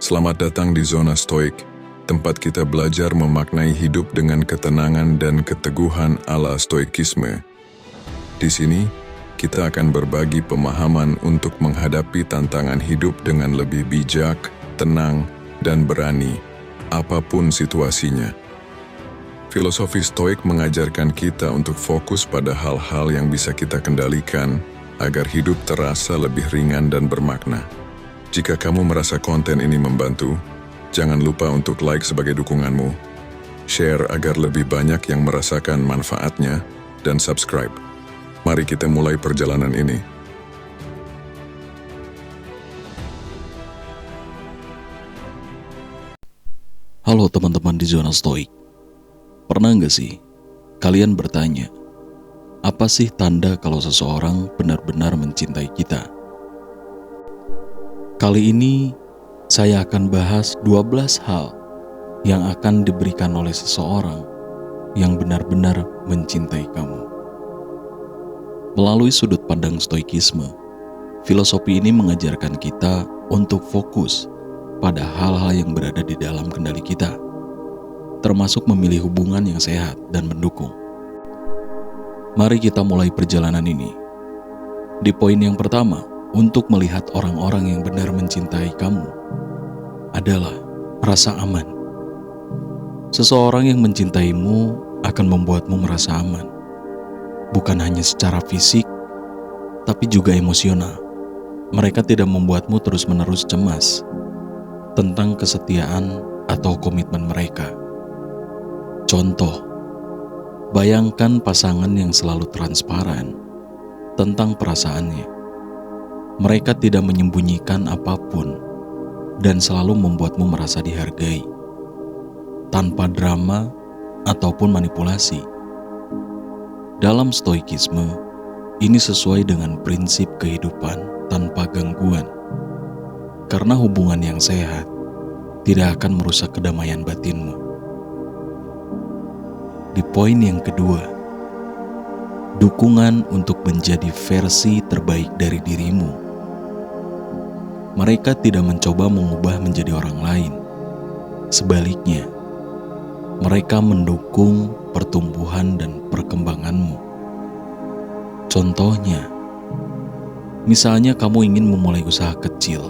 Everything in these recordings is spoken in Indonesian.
Selamat datang di Zona Stoik, tempat kita belajar memaknai hidup dengan ketenangan dan keteguhan ala stoikisme. Di sini, kita akan berbagi pemahaman untuk menghadapi tantangan hidup dengan lebih bijak, tenang, dan berani, apapun situasinya. Filosofi Stoik mengajarkan kita untuk fokus pada hal-hal yang bisa kita kendalikan agar hidup terasa lebih ringan dan bermakna. Jika kamu merasa konten ini membantu, jangan lupa untuk like sebagai dukunganmu, share agar lebih banyak yang merasakan manfaatnya, dan subscribe. Mari kita mulai perjalanan ini. Halo teman-teman di Zona Stoik. Pernah nggak sih kalian bertanya, apa sih tanda kalau seseorang benar-benar mencintai kita? Kali ini saya akan bahas 12 hal yang akan diberikan oleh seseorang yang benar-benar mencintai kamu. Melalui sudut pandang stoikisme, filosofi ini mengajarkan kita untuk fokus pada hal-hal yang berada di dalam kendali kita, termasuk memilih hubungan yang sehat dan mendukung. Mari kita mulai perjalanan ini. Di poin yang pertama, untuk melihat orang-orang yang benar mencintai kamu adalah rasa aman. Seseorang yang mencintaimu akan membuatmu merasa aman, bukan hanya secara fisik, tapi juga emosional. Mereka tidak membuatmu terus-menerus cemas tentang kesetiaan atau komitmen mereka. Contoh, bayangkan pasangan yang selalu transparan tentang perasaannya. Mereka tidak menyembunyikan apapun dan selalu membuatmu merasa dihargai, tanpa drama ataupun manipulasi. Dalam stoikisme, ini sesuai dengan prinsip kehidupan tanpa gangguan, karena hubungan yang sehat tidak akan merusak kedamaian batinmu. Di poin yang kedua, dukungan untuk menjadi versi terbaik dari dirimu. Mereka tidak mencoba mengubah menjadi orang lain. Sebaliknya, mereka mendukung pertumbuhan dan perkembanganmu. Contohnya, misalnya kamu ingin memulai usaha kecil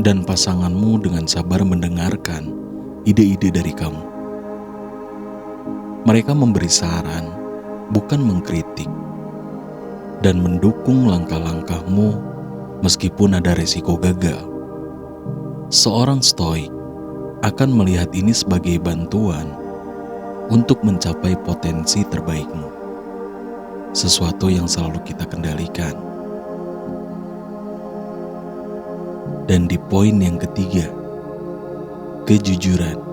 dan pasanganmu dengan sabar mendengarkan ide-ide dari kamu. Mereka memberi saran, bukan mengkritik, dan mendukung langkah-langkahmu meskipun ada resiko gagal. Seorang stoik akan melihat ini sebagai bantuan untuk mencapai potensi terbaikmu, sesuatu yang selalu kita kendalikan. Dan di poin yang ketiga, kejujuran.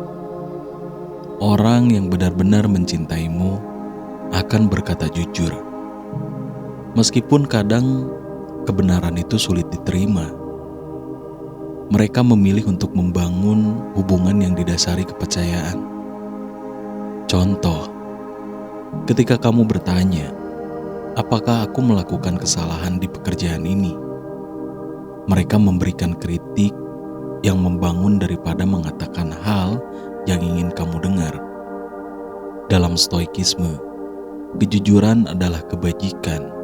Orang yang benar-benar mencintaimu akan berkata jujur, meskipun kadang kebenaran itu sulit diterima. Mereka memilih untuk membangun hubungan yang didasari kepercayaan. Contoh, ketika kamu bertanya, apakah aku melakukan kesalahan di pekerjaan ini? Mereka memberikan kritik yang membangun daripada mengatakan hal yang ingin kamu dengar. Dalam stoikisme, kejujuran adalah kebajikan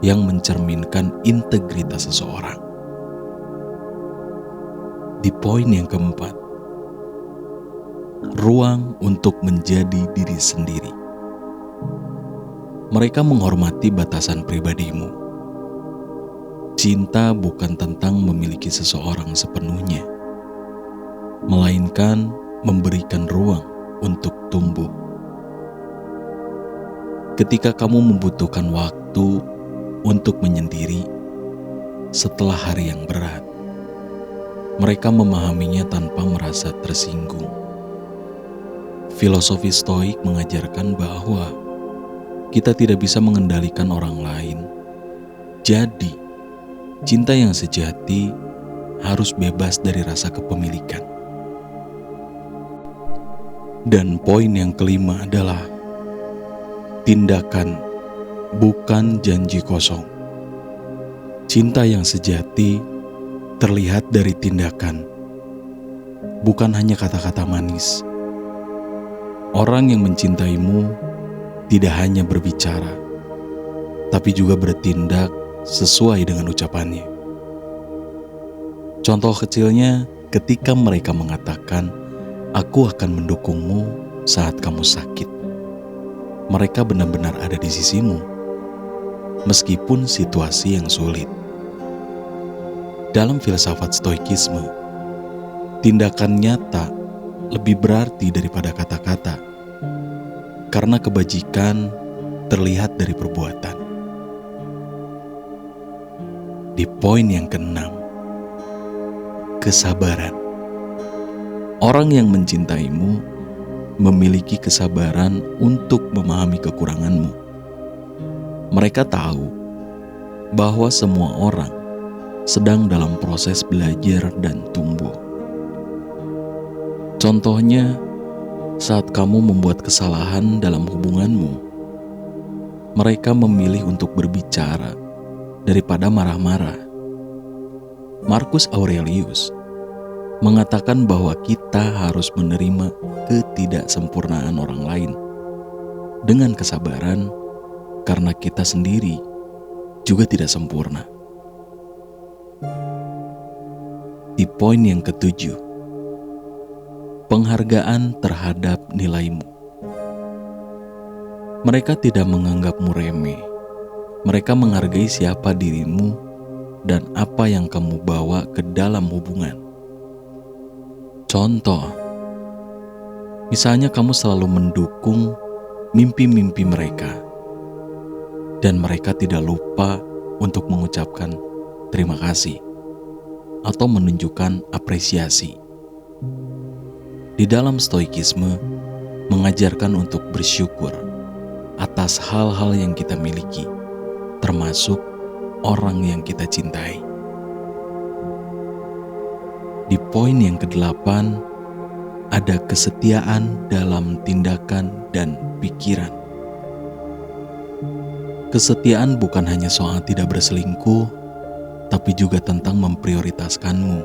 yang mencerminkan integritas seseorang. Di poin yang keempat, ruang untuk menjadi diri sendiri. Mereka menghormati batasan pribadimu. Cinta bukan tentang memiliki seseorang sepenuhnya, melainkan memberikan ruang untuk tumbuh. Ketika kamu membutuhkan waktu untuk menyendiri setelah hari yang berat, mereka memahaminya tanpa merasa tersinggung. Filosofi Stoik mengajarkan bahwa kita tidak bisa mengendalikan orang lain. Jadi, cinta yang sejati harus bebas dari rasa kepemilikan. Dan poin yang kelima adalah tindakan, bukan janji kosong. Cinta yang sejati terlihat dari tindakan, bukan hanya kata-kata manis. Orang yang mencintaimu tidak hanya berbicara, tapi juga bertindak sesuai dengan ucapannya. Contoh kecilnya ketika mereka mengatakan, "Aku akan mendukungmu saat kamu sakit." Mereka benar-benar ada di sisimu, meskipun situasi yang sulit. Dalam filsafat stoikisme, tindakan nyata lebih berarti daripada kata-kata, karena kebajikan terlihat dari perbuatan. Di poin yang keenam, kesabaran. Orang yang mencintaimu memiliki kesabaran untuk memahami kekuranganmu. Mereka tahu bahwa semua orang sedang dalam proses belajar dan tumbuh. Contohnya, saat kamu membuat kesalahan dalam hubunganmu, mereka memilih untuk berbicara daripada marah-marah. Marcus Aurelius mengatakan bahwa kita harus menerima ketidaksempurnaan orang lain dengan kesabaran, karena kita sendiri juga tidak sempurna. Di poin yang ketujuh, penghargaan terhadap nilaimu. Mereka tidak menganggapmu remeh. Mereka menghargai siapa dirimu dan apa yang kamu bawa ke dalam hubungan. Contoh, misalnya kamu selalu mendukung mimpi-mimpi mereka, dan mereka tidak lupa untuk mengucapkan terima kasih atau menunjukkan apresiasi. Di dalam stoikisme, mengajarkan untuk bersyukur atas hal-hal yang kita miliki, termasuk orang yang kita cintai. Di poin yang ke-8, ada kesetiaan dalam tindakan dan pikiran. Kesetiaan bukan hanya soal tidak berselingkuh, tapi juga tentang memprioritaskanmu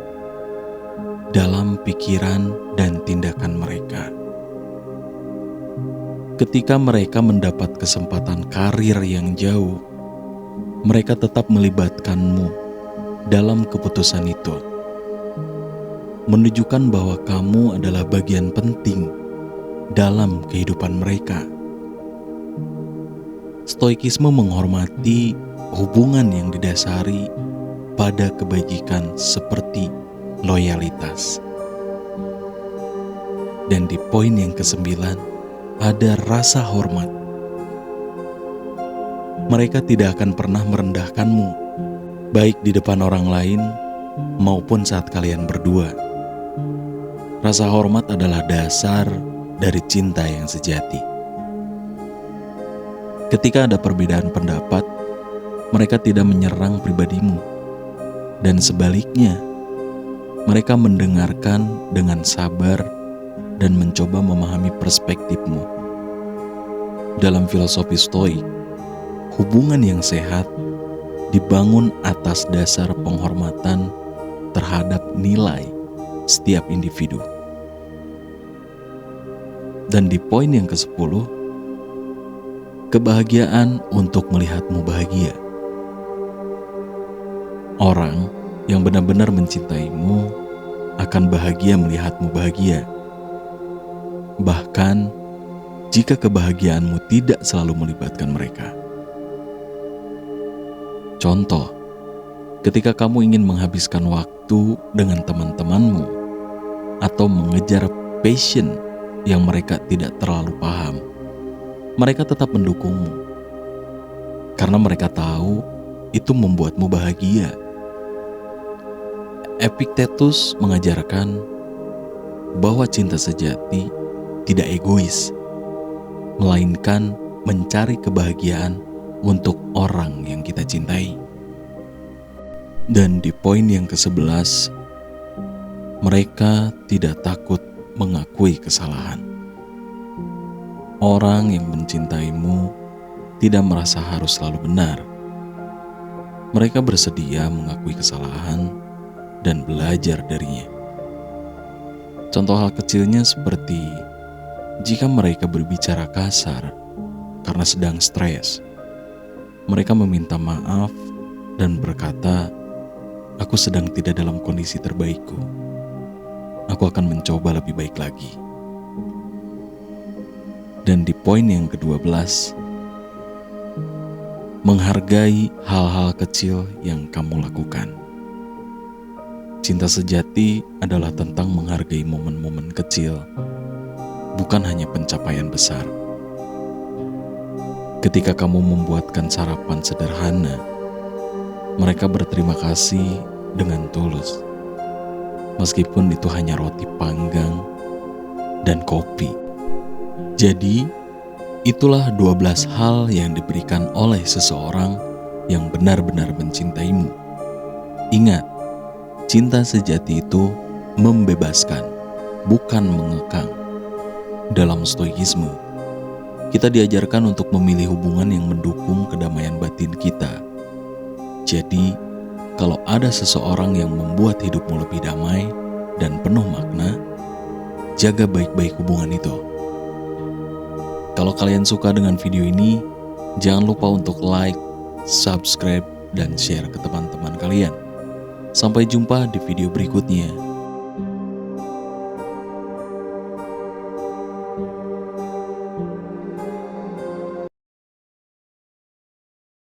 dalam pikiran dan tindakan mereka. Ketika mereka mendapat kesempatan karir yang jauh, mereka tetap melibatkanmu dalam keputusan itu, menunjukkan bahwa kamu adalah bagian penting dalam kehidupan mereka. Stoikisme menghormati hubungan yang didasari pada kebajikan seperti loyalitas. Dan di poin yang ke-9, ada rasa hormat. Mereka tidak akan pernah merendahkanmu, baik di depan orang lain maupun saat kalian berdua. Rasa hormat adalah dasar dari cinta yang sejati. Ketika ada perbedaan pendapat, mereka tidak menyerang pribadimu, dan sebaliknya, mereka mendengarkan dengan sabar dan mencoba memahami perspektifmu. Dalam filosofi Stoik, hubungan yang sehat dibangun atas dasar penghormatan terhadap nilai setiap individu. Dan di poin yang ke-10, kebahagiaan untuk melihatmu bahagia. Orang yang benar-benar mencintaimu akan bahagia melihatmu bahagia. Bahkan jika kebahagiaanmu tidak selalu melibatkan mereka. Contoh, ketika kamu ingin menghabiskan waktu dengan teman-temanmu atau mengejar passion yang mereka tidak terlalu paham, mereka tetap mendukungmu karena mereka tahu itu membuatmu bahagia. Epictetus mengajarkan bahwa cinta sejati tidak egois, melainkan mencari kebahagiaan untuk orang yang kita cintai. Dan di poin yang ke-11, mereka tidak takut mengakui kesalahan. Orang yang mencintaimu tidak merasa harus selalu benar. Mereka bersedia mengakui kesalahan dan belajar darinya. Contoh hal kecilnya seperti jika mereka berbicara kasar karena sedang stres, mereka meminta maaf dan berkata, "Aku sedang tidak dalam kondisi terbaikku. Aku akan mencoba lebih baik lagi." Dan di poin yang ke-12, menghargai hal-hal kecil yang kamu lakukan. Cinta sejati adalah tentang menghargai momen-momen kecil, bukan hanya pencapaian besar. Ketika kamu membuatkan sarapan sederhana, mereka berterima kasih dengan tulus, meskipun itu hanya roti panggang dan kopi. Jadi, itulah 12 hal yang diberikan oleh seseorang yang benar-benar mencintaimu. Ingat, cinta sejati itu membebaskan, bukan mengekang. Dalam stoikisme, kita diajarkan untuk memilih hubungan yang mendukung kedamaian batin kita. Jadi, kalau ada seseorang yang membuat hidupmu lebih damai dan penuh makna, jaga baik-baik hubungan itu. Kalau kalian suka dengan video ini, jangan lupa untuk like, subscribe, dan share ke teman-teman kalian. Sampai jumpa di video berikutnya.